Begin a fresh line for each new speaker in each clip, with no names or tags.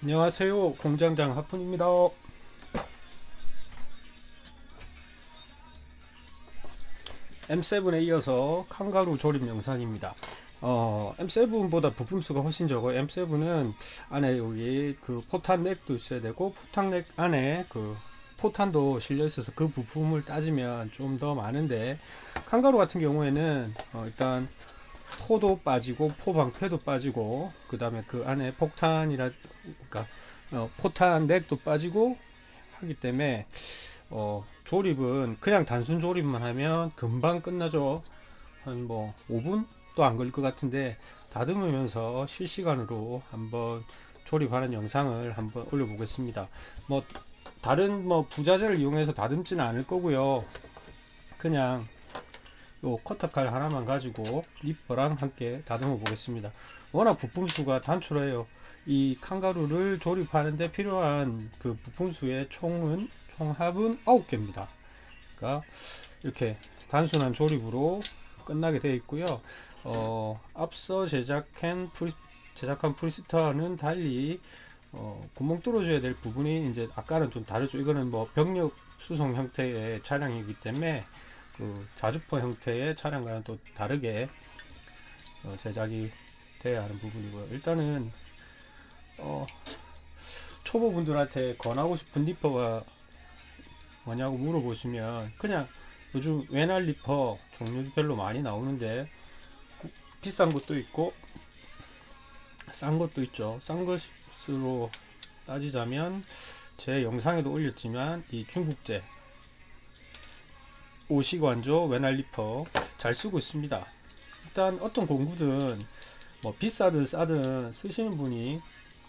안녕하세요. 공장장 하푼입니다. M7에 이어서 칸가루 조립 영상입니다. M7보다 부품수가 훨씬 적어요. M7은 안에 여기 그 포탄 넥도 있어야 되고, 포탄 넥 안에 그 포탄도 실려 있어서 그 부품을 따지면 좀 더 많은데, 칸가루 같은 경우에는 일단 포도 빠지고 포방패도 빠지고, 그 다음에 그 안에 폭탄이라, 그러니까 포탄 넥도 빠지고 하기 때문에 조립은 그냥 단순 조립만 하면 금방 끝나죠. 한 뭐 5분도 안 걸릴 것 같은데, 다듬으면서 실시간으로 한번 조립하는 영상을 한번 올려보겠습니다. 뭐 다른 뭐 부자재를 이용해서 다듬지는 않을 거고요. 그냥 요 커터칼 하나만 가지고 리퍼랑 함께 다듬어 보겠습니다. 워낙 부품수가 단촐해요. 이 칸가루를 조립하는데 필요한 그 부품수의 총합은 9개입니다. 그러니까 이렇게 단순한 조립으로 끝나게 되어 있고요. 앞서 제작한 프리스타와는 달리 구멍 뚫어줘야 될 부분이 이제 아까는 좀 다르죠. 이거는 뭐 병력 수송 형태의 차량이기 때문에 그 자주포 형태의 차량과는 또 다르게 제작이 돼야 하는 부분이고요. 일단은 초보분들한테 권하고 싶은 리퍼가 뭐냐고 물어보시면, 그냥 요즘 외날 리퍼 종류별로 많이 나오는데 비싼 것도 있고 싼 것도 있죠. 싼 것으로 따지자면 제 영상에도 올렸지만 이 중국제 오시관조 외날 리퍼 잘 쓰고 있습니다. 일단 어떤 공구든 뭐 비싸든 싸든 쓰시는 분이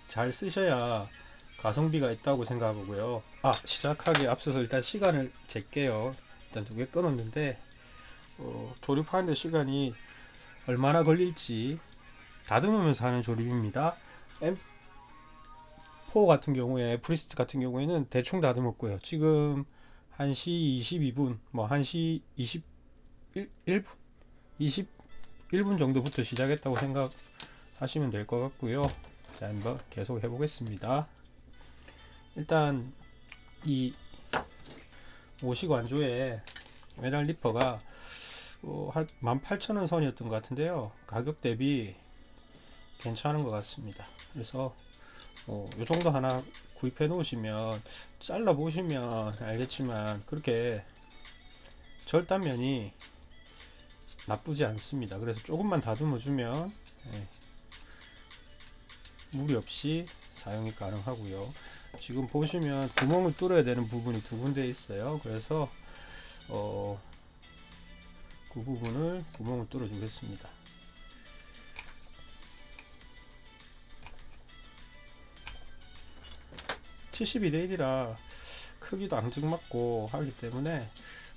잘 쓰셔야 가성비가 있다고 생각하고요. 시작하기 앞서서 일단 시간을 잴게요. 일단 두 개 끊었는데 조립하는데 시간이 얼마나 걸릴지 다듬으면서 하는 조립입니다. M4 같은 경우에, 프리스트 같은 경우에는 대충 다듬었고요. 지금 1시 22분, 뭐 1시 21분? 21분 정도부터 시작했다고 생각하시면 될 것 같고요. 자, 한번 계속 해보겠습니다. 일단 이 오식 완조의 메달 리퍼가 한 18,000원 선이었던 것 같은데요. 가격 대비 괜찮은 것 같습니다. 그래서 이 정도 하나 구입해 놓으시면, 잘라 보시면 알겠지만 그렇게 절단면이 나쁘지 않습니다. 그래서 조금만 다듬어 주면 무리 없이 사용이 가능하고요. 지금 보시면 구멍을 뚫어야 되는 부분이 두 군데 있어요. 그래서 그 부분을 구멍을 뚫어 주겠습니다. (72대 1이라) 크기도 앙증맞고 하기 때문에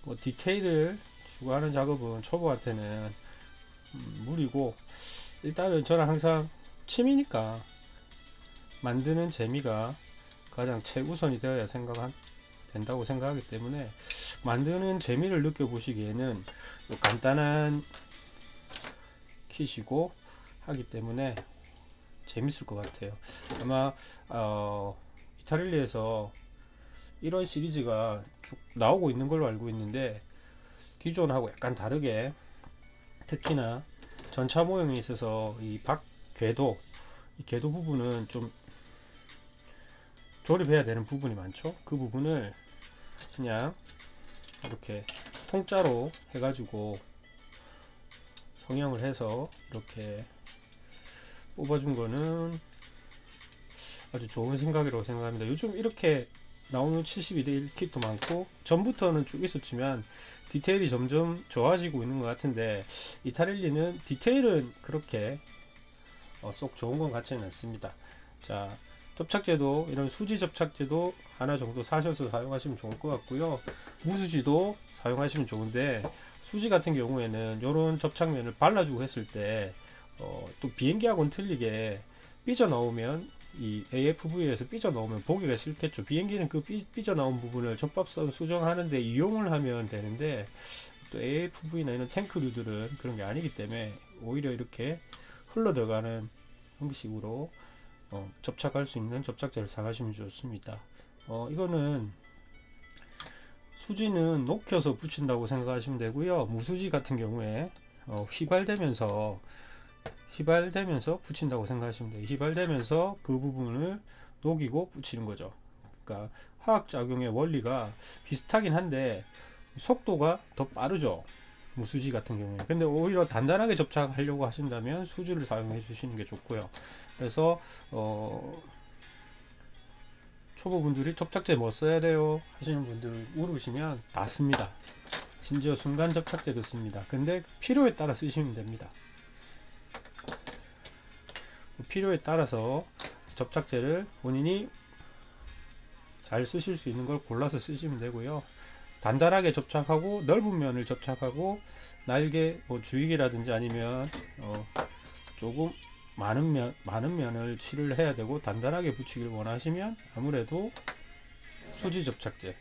뭐 디테일을 추가하는 작업은 초보한테는 무리고, 일단은 저는 항상 취미니까 만드는 재미가 가장 최우선이 되어야 된다고 생각하기 때문에, 만드는 재미를 느껴보시기에는 간단한 킷이고 하기 때문에 재밌을 것 같아요. 아마 이타릴리에서 이런 시리즈가 쭉 나오고 있는 걸로 알고 있는데, 기존하고 약간 다르게 특히나 전차 모형이 있어서 이 이 궤도 부분은 좀 조립해야 되는 부분이 많죠. 그 부분을 그냥 이렇게 통짜로 해가지고 성형을 해서 이렇게 뽑아준 거는 아주 좋은 생각이라고 생각합니다. 요즘 이렇게 나오는 72대 1 kit도 많고, 전부터는 쭉 있었지만 디테일이 점점 좋아지고 있는 것 같은데, 이타릴리는 디테일은 그렇게 쏙 좋은 건 같지는 않습니다. 자, 접착제도 이런 수지 접착제도 하나 정도 사셔서 사용하시면 좋을 것 같고요. 무수지도 사용하시면 좋은데, 수지 같은 경우에는 이런 접착면을 발라주고 했을 때 또 비행기하고는 틀리게 삐져나오면, 이 AFV에서 삐져나오면 보기가 싫겠죠. 비행기는 그 삐져나온 부분을 접합선 수정하는데 이용을 하면 되는데, 또 AFV나 이런 탱크류들은 그런 게 아니기 때문에 오히려 이렇게 흘러 들어가는 형식으로 접착할 수 있는 접착제를 사가시면 좋습니다. 이거는 수지는 녹여서 붙인다고 생각하시면 되고요. 무수지 같은 경우에 휘발되면서 붙인다고 생각하시면 돼요. 휘발되면서 그 부분을 녹이고 붙이는 거죠. 그러니까 화학작용의 원리가 비슷하긴 한데 속도가 더 빠르죠. 무수지 같은 경우에. 근데 오히려 단단하게 접착하려고 하신다면 수지를 사용해 주시는 게 좋고요. 그래서 초보분들이 접착제 뭐 써야 돼요 하시는 분들 물으시면 다 씁니다. 심지어 순간 접착제도 씁니다. 근데 필요에 따라 쓰시면 됩니다. 필요에 따라서 접착제를 본인이 잘 쓰실 수 있는 걸 골라서 쓰시면 되고요. 단단하게 접착하고 넓은 면을 접착하고 날개 주익이라든지 아니면 조금 많은 면을 칠을 해야 되고 단단하게 붙이기를 원하시면 아무래도 수지 접착제,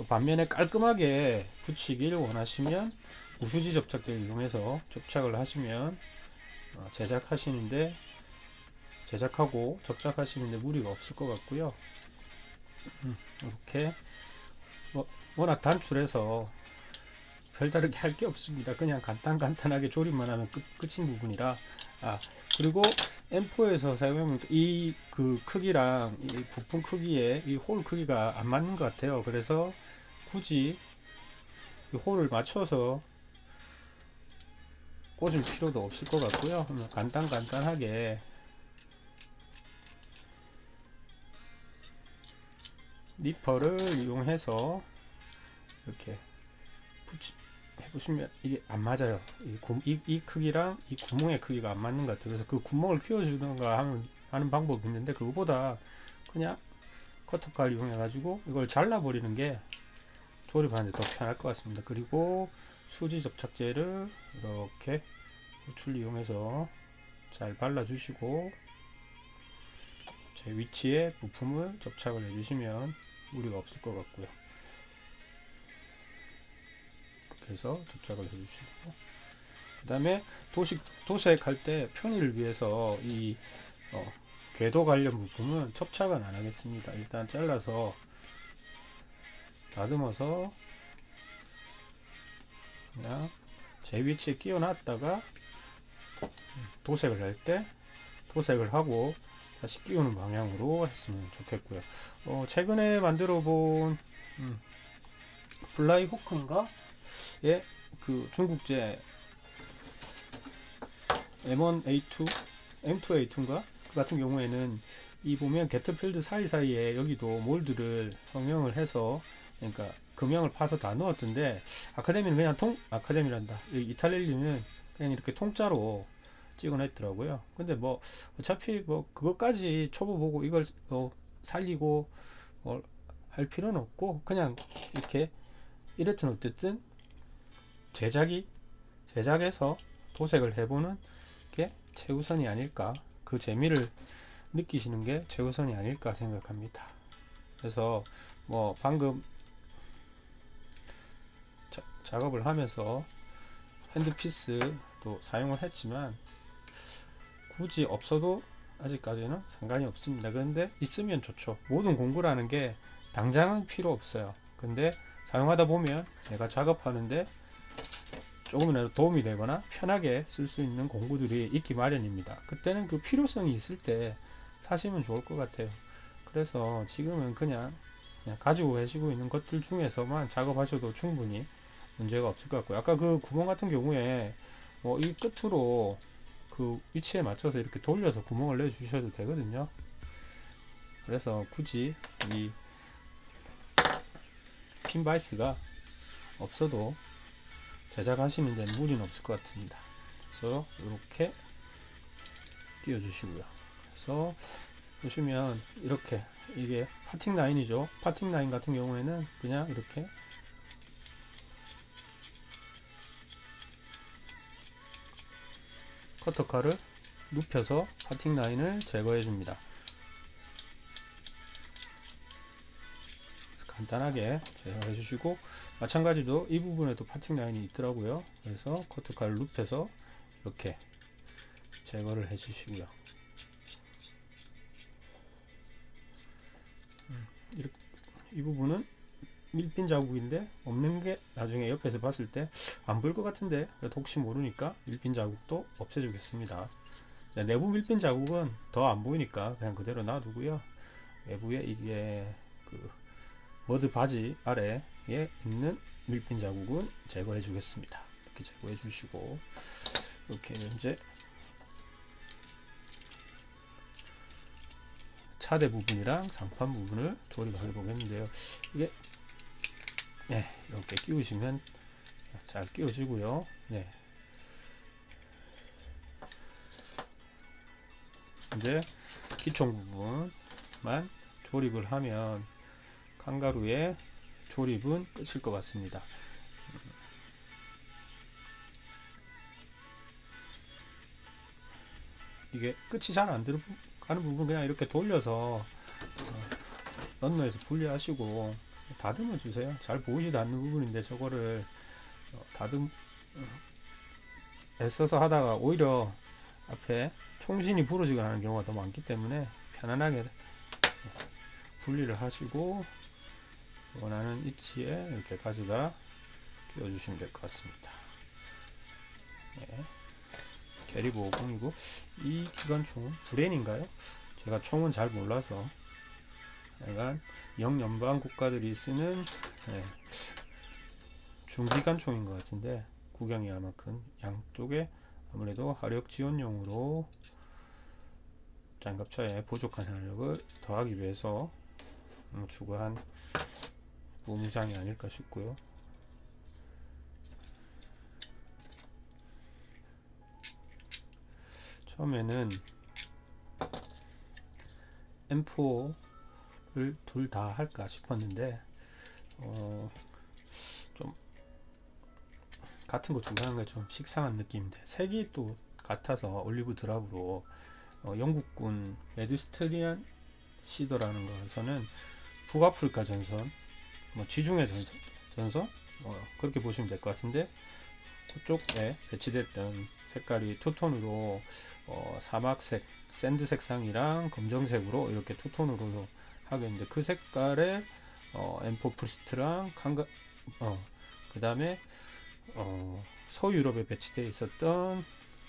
반면에 깔끔하게 붙이기를 원하시면 무수지 접착제를 이용해서 접착을 하시면 제작하고 접착하시는데 무리가 없을 것 같고요. 이렇게 워낙 단출해서 별다르게 할 게 없습니다. 그냥 간단하게 조립만 하면 끝인 부분이라. 그리고 M4에서 사용하면 이 그 크기랑 이 부품 크기에 이 홀 크기가 안 맞는 것 같아요. 그래서 굳이 이 홀을 맞춰서 꽂을 필요도 없을 것 같고요. 간단하게 니퍼를 이용해서 이렇게 해보시면 이게 안 맞아요. 이 크기랑 이 구멍의 크기가 안 맞는 것 같아요. 그래서 그 구멍을 키워주던가 하는 방법이 있는데 그거보다 그냥 커터칼 이용해 가지고 이걸 잘라버리는 게 조립하는데 더 편할 것 같습니다. 그리고 수지 접착제를 이렇게 호출 이용해서 잘 발라주시고 제 위치에 부품을 접착을 해주시면 무리가 없을 것 같고요. 그래서 접착을 해주시고, 그 다음에 도색할 때 편의를 위해서 이 궤도 관련 부품은 접착은 안 하겠습니다. 일단 잘라서 다듬어서 그냥 제 위치에 끼워 놨다가 도색을 할 때 도색을 하고 다시 끼우는 방향으로 했으면 좋겠고요. 최근에 만들어 본 플라이 호크인가? 예, 그 중국제 M1A2, M2A2인가? 그 같은 경우에는 이 보면 게터필드 사이사이에 여기도 몰드를 성형을 해서 그러니까 금형을 파서 다 넣었던데 아카데미는 그냥 아카데미란다. 이탈리아는 그냥 이렇게 통짜로 찍어냈더라고요. 근데 어차피 그것까지 초보 보고 이걸 살리고 할 필요는 없고 그냥 이렇게 이랬든 어쨌든 제작해서 도색을 해보는 게 최우선이 아닐까, 그 재미를 느끼시는 게 최우선이 아닐까 생각합니다. 그래서 방금 작업을 하면서 핸드피스도 사용을 했지만 굳이 없어도 아직까지는 상관이 없습니다. 그런데 있으면 좋죠. 모든 공부라는 게 당장은 필요 없어요. 근데 사용하다 보면 내가 작업하는데 조금이라도 도움이 되거나 편하게 쓸 수 있는 공구들이 있기 마련입니다. 그때는 그 필요성이 있을 때 사시면 좋을 것 같아요. 그래서 지금은 그냥 가지고 계시고 있는 것들 중에서만 작업하셔도 충분히 문제가 없을 것 같고요. 아까 그 구멍 같은 경우에 이 끝으로 그 위치에 맞춰서 이렇게 돌려서 구멍을 내 주셔도 되거든요. 그래서 굳이 이 핀 바이스가 없어도 제작하시는 데는 무리는 없을 것 같습니다. 그래서 이렇게 끼워 주시고요. 그래서 보시면 이렇게 이게 파팅 라인이죠. 파팅 라인 같은 경우에는 그냥 이렇게 커터칼을 눕혀서 파팅 라인을 제거해 줍니다. 간단하게 제거해 주시고, 마찬가지로 이 부분에도 파팅 라인이 있더라고요. 그래서 커터칼을 눕혀서 이렇게 제거를 해 주시고요. 이렇게, 이 부분은 밀핀 자국인데 없는 게 나중에 옆에서 봤을 때 안 보일 것 같은데, 그래도 혹시 모르니까 밀핀 자국도 없애주겠습니다. 내부 밀핀 자국은 더 안 보이니까 그냥 그대로 놔두고요. 외부에 이게 그 머드 바지 아래에 있는 밀핀 자국은 제거해 주겠습니다. 이렇게 제거해 주시고, 이렇게 이제 차대 부분이랑 상판 부분을 조립을 해보겠는데요. 이게 네, 이렇게 끼우시면 잘 끼워지고요. 네, 이제 기총 부분만 조립을 하면 칸가루의 조립은 끝일 것 같습니다. 이게 끝이 잘 안 들어가는 부분 그냥 이렇게 돌려서 런너에서 분리하시고 다듬어 주세요. 잘 보이지도 않는 부분인데 저거를 다듬 애써서 하다가 오히려 앞에 총신이 부러지거나 하는 경우가 더 많기 때문에 편안하게 분리를 하시고 원하는 위치에 이렇게 가져다 끼워주시면 될 것 같습니다. 네. 게리보 50이고, 이 기관총은 브렌인가요? 제가 총은 잘 몰라서. 약간 영연방 국가들이 쓰는 중기관총인 것 같은데 구경이 아마큼 양쪽에 아무래도 화력 지원용으로 장갑차에 부족한 화력을 더하기 위해서 추가한 무장이 아닐까 싶고요. 처음에는 M4를 둘 다 할까 싶었는데 좀 같은 거 두 개 하는 게 좀 식상한 느낌인데, 색이 또 같아서 올리브 드랍으로 영국군 메디스트리안 시더라는 것에서는 북아프리카 전선, 지중해 전선, 그렇게 보시면 될 것 같은데, 그쪽에 배치됐던 색깔이 투톤으로 사막색, 샌드 색상이랑 검정색으로 이렇게 투톤으로 하게 있는데, 그 색깔에 M4 프리스트랑 그 다음에 서유럽에 배치되어 있었던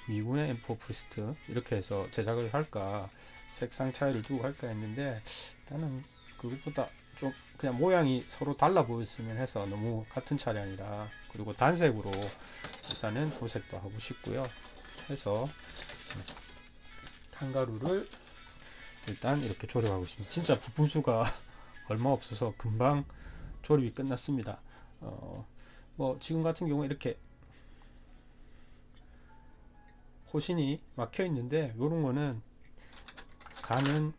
미군의 M4 프리스트, 이렇게 해서 제작을 할까, 색상 차이를 두고 할까 했는데, 나는 그것보다 좀 그냥 모양이 서로 달라 보였으면 해서 너무 같은 차량이라, 그리고 단색으로 일단은 도색도 하고 싶고요 해서 칸가루를 일단 이렇게 조립하고 있습니다. 진짜 부품 수가 얼마 없어서 금방 조립이 끝났습니다. 지금 같은 경우에 이렇게 호신이 막혀 있는데, 이런 거는 가는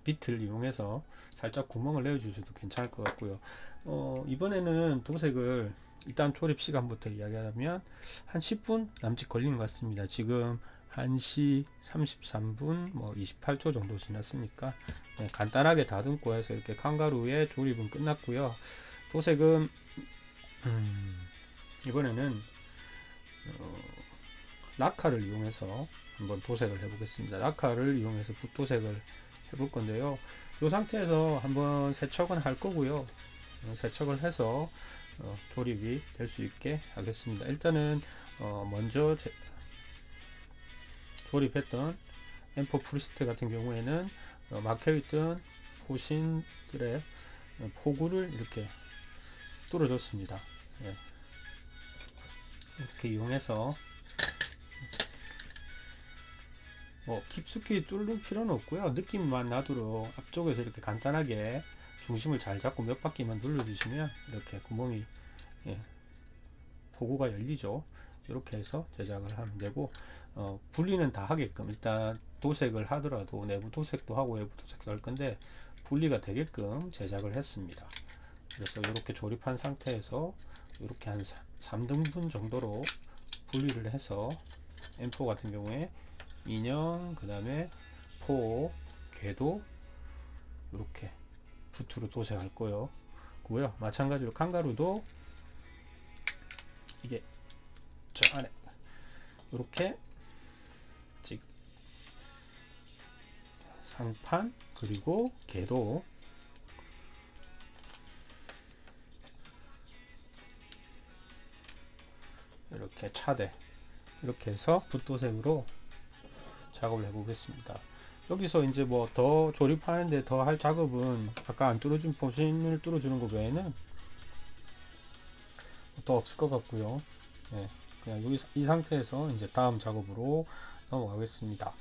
비트를 이용해서 살짝 구멍을 내어 주셔도 괜찮을 것 같고요. 이번에는 도색을 일단 조립 시간부터 이야기하면 한 10분 남짓 걸리는 것 같습니다. 지금 1시 33분 28초 정도 지났으니까 간단하게 다듬고 해서 이렇게 칸가루의 조립은 끝났고요. 도색은 이번에는 라카를 이용해서 한번 도색을 해 보겠습니다. 라카를 이용해서 붓도색을 해볼 건데요. 이 상태에서 한번 세척은 할 거고요. 세척을 해서 조립이 될 수 있게 하겠습니다. 일단은 먼저 조립했던 M4 프리스트 같은 경우에는 막혀있던 호신들의 포구를 이렇게 뚫어줬습니다. 예. 이렇게 이용해서 깊숙이 뚫을 필요는 없고요. 느낌만 나도록 앞쪽에서 이렇게 간단하게 중심을 잘 잡고 몇 바퀴만 눌러주시면 이렇게 구멍이 포구가 열리죠. 이렇게 해서 제작을 하면 되고, 분리는 다 하게끔 일단 도색을 하더라도 내부 도색도 하고 외부 도색도 할 건데 분리가 되게끔 제작을 했습니다. 그래서 이렇게 조립한 상태에서 이렇게 한 3등분 정도로 분리를 해서 M4 같은 경우에 인형, 그 다음에 포, 궤도 이렇게 붓으로 도색할 거요. 마찬가지로 칸가루도 이게 저 안에 이렇게 상판 그리고 궤도 이렇게 차대 이렇게 해서 붓도색으로 작업을 해 보겠습니다. 여기서 이제 뭐 더 조립하는데 더 할 작업은 아까 안 뚫어준 포신을 뚫어주는 것 외에는 더 없을 것 같고요. 네, 그냥 여기 이 상태에서 이제 다음 작업으로 넘어가겠습니다.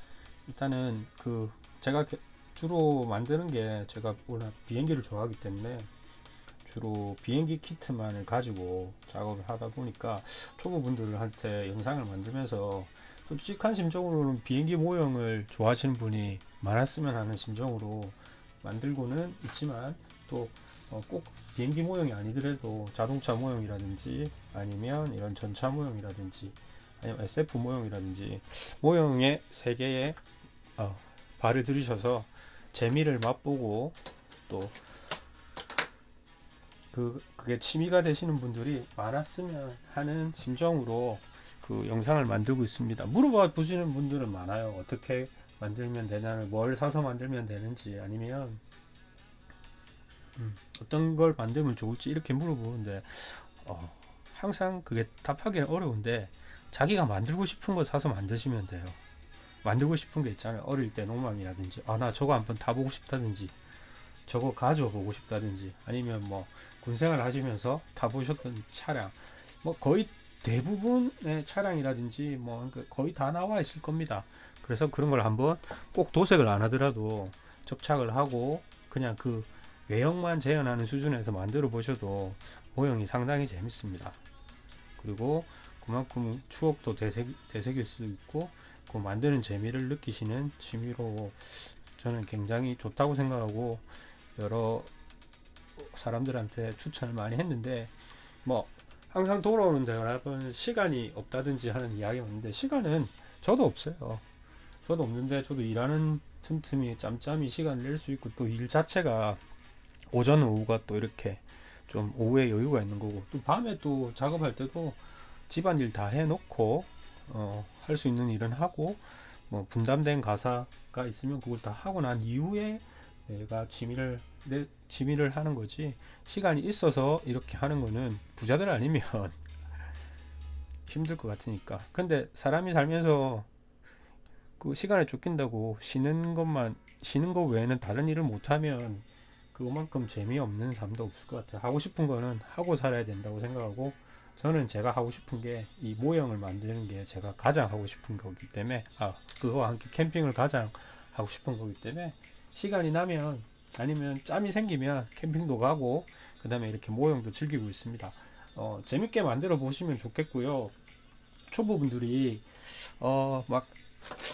일단은 그 제가 주로 만드는 게 제가 원래 비행기를 좋아하기 때문에 주로 비행기 키트만을 가지고 작업을 하다 보니까 초보분들한테 영상을 만들면서 솔직한 심정으로는 비행기 모형을 좋아하시는 분이 많았으면 하는 심정으로 만들고는 있지만 또 꼭 비행기 모형이 아니더라도 자동차 모형이라든지 아니면 이런 전차 모형이라든지 아니면 SF 모형이라든지 모형의 세계에 발을 들이셔서 재미를 맛보고 또 그게 취미가 되시는 분들이 많았으면 하는 심정으로 그 영상을 만들고 있습니다. 물어봐 보시는 분들은 많아요. 어떻게 만들면 되나를, 뭘 사서 만들면 되는지, 아니면 어떤 걸 만들면 좋을지 이렇게 물어보는데 항상 그게 답하기는 어려운데 자기가 만들고 싶은 거 사서 만드시면 돼요. 만들고 싶은 게 있잖아요. 어릴 때 로망이라든지 나 저거 한번 타보고 싶다든지 저거 가져보고 보고 싶다든지 아니면 뭐 군생활 하시면서 타보셨던 차량 뭐 거의 대부분의 차량이라든지 뭐 거의 다 나와 있을 겁니다. 그래서 그런 걸 한번 꼭 도색을 안 하더라도 접착을 하고 그냥 그 외형만 재현하는 수준에서 만들어 보셔도 모형이 상당히 재밌습니다. 그리고 그만큼 추억도 되새길 수 있고 그 만드는 재미를 느끼시는 취미로 저는 굉장히 좋다고 생각하고 여러 사람들한테 추천을 많이 했는데 뭐 항상 돌아오는데 여러분 시간이 없다든지 하는 이야기가 있는데 시간은 저도 없어요. 저도 없는데 저도 일하는 틈틈이 짬짬이 시간을 낼 수 있고 또 일 자체가 오전 오후가 또 이렇게 좀 오후에 여유가 있는 거고 또 밤에 또 작업할 때도 집안일 다 해놓고 할 수 있는 일은 하고 뭐 분담된 가사가 있으면 그걸 다 하고 난 이후에 내가 내 취미를 하는 거지 시간이 있어서 이렇게 하는 거는 부자들 아니면 힘들 것 같으니까. 근데 사람이 살면서 그 시간에 쫓긴다고 쉬는 거 외에는 다른 일을 못하면 그것만큼 재미없는 삶도 없을 것 같아요. 하고 싶은 거는 하고 살아야 된다고 생각하고 저는 제가 하고 싶은 게 이 모형을 만드는 게 제가 가장 하고 싶은 거기 때문에 그거와 함께 캠핑을 가장 하고 싶은 거기 때문에 시간이 나면 아니면 짬이 생기면 캠핑도 가고 그 다음에 이렇게 모형도 즐기고 있습니다. 재밌게 만들어 보시면 좋겠고요. 초보분들이 막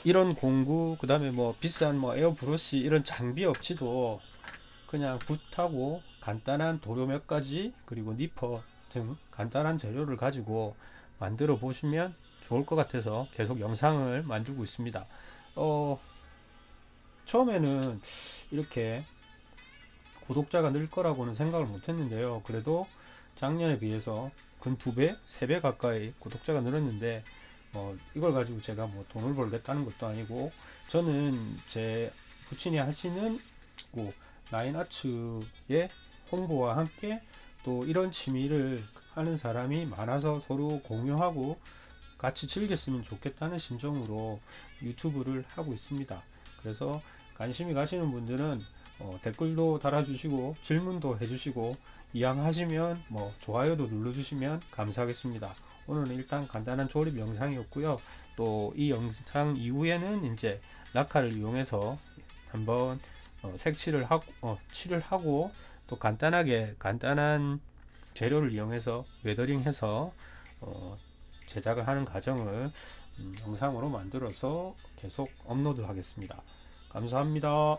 이런 공구 그 다음에 뭐 비싼 뭐 에어 브러쉬 이런 장비 없이도 그냥 붓하고 간단한 도료 몇 가지 그리고 니퍼 등 간단한 재료를 가지고 만들어 보시면 좋을 것 같아서 계속 영상을 만들고 있습니다. 처음에는 이렇게 구독자가 늘 거라고는 생각을 못 했는데요. 그래도 작년에 비해서 근 2배, 3배 가까이 구독자가 늘었는데 이걸 가지고 제가 뭐 돈을 벌겠다는 것도 아니고 저는 제 부친이 하시는 뭐 라인아츠의 홍보와 함께 또 이런 취미를 하는 사람이 많아서 서로 공유하고 같이 즐겼으면 좋겠다는 심정으로 유튜브를 하고 있습니다. 그래서 관심이 가시는 분들은 댓글도 달아주시고 질문도 해주시고 이왕하시면 뭐 좋아요도 눌러주시면 감사하겠습니다. 오늘은 일단 간단한 조립 영상이었고요. 또 이 영상 이후에는 이제 라카를 이용해서 한번 색칠을 하고 칠을 하고 또 간단한 재료를 이용해서 웨더링해서 제작을 하는 과정을 영상으로 만들어서 계속 업로드 하겠습니다. 감사합니다.